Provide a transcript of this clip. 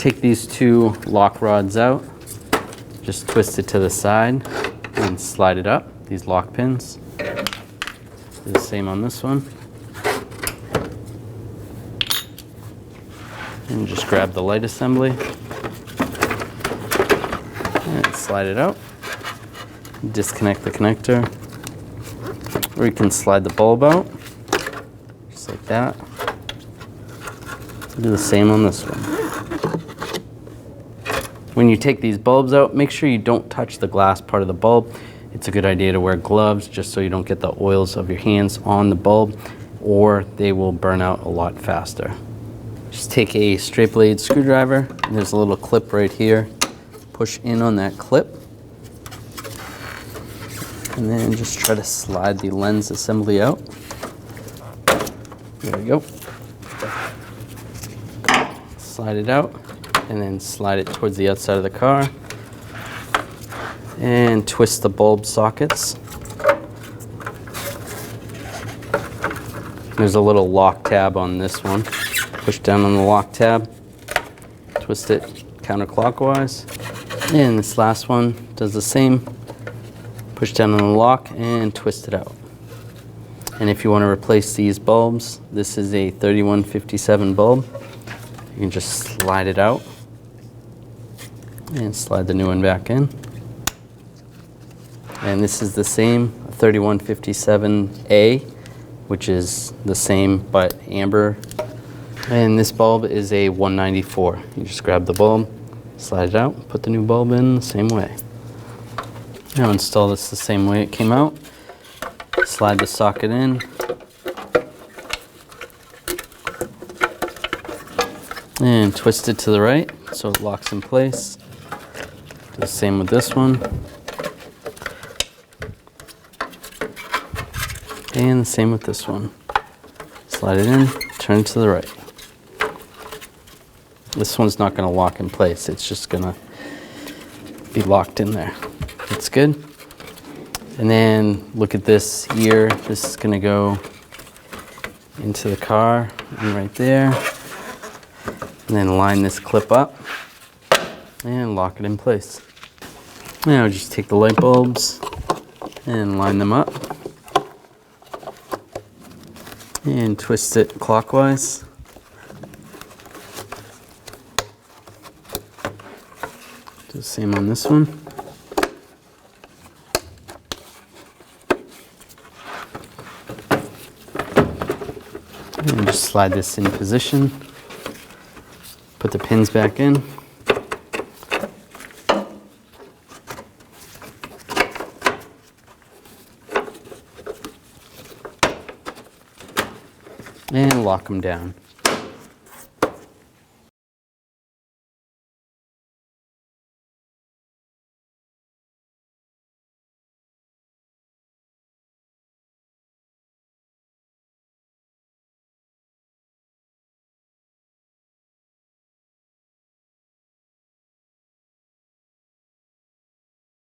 take these two lock rods out, just twist it to the side and slide it up, these lock pins. Do the same on this one. And just grab the light assembly and slide it out. Disconnect the connector. Or you can slide the bulb out, just like that. Do the same on this one. When you take these bulbs out, make sure you don't touch the glass part of the bulb. It's a good idea to wear gloves just so you don't get the oils of your hands on the bulb, or they will burn out a lot faster. Just take a straight blade screwdriver, and there's a little clip right here. Push in on that clip, and then just try to slide the lens assembly out. There we go. Slide it out, and then slide it towards the outside of the car. And twist the bulb sockets. There's a little lock tab on this one. Push down on the lock tab, twist it counterclockwise. And this last one does the same. Push down on the lock and twist it out. And if you want to replace these bulbs, this is a 3157 bulb. You can just slide it out and slide the new one back in. And this is the same 3157A, which is the same but amber. And this bulb is a 194. You just grab the bulb, slide it out, put the new bulb in the same way. Now install this the same way it came out. Slide the socket in. And twist it to the right so it locks in place. Do the same with this one. And the same with this one. Slide it in, turn it to the right. This one's not going to lock in place. It's just going to be locked in there. That's good. And then look at this here. This is going to go into the car and right there. And then line this clip up and lock it in place. Now just take the light bulbs and line them up and twist it clockwise. Do the same on this one. And just slide this in position. Put the pins back in. And lock them down.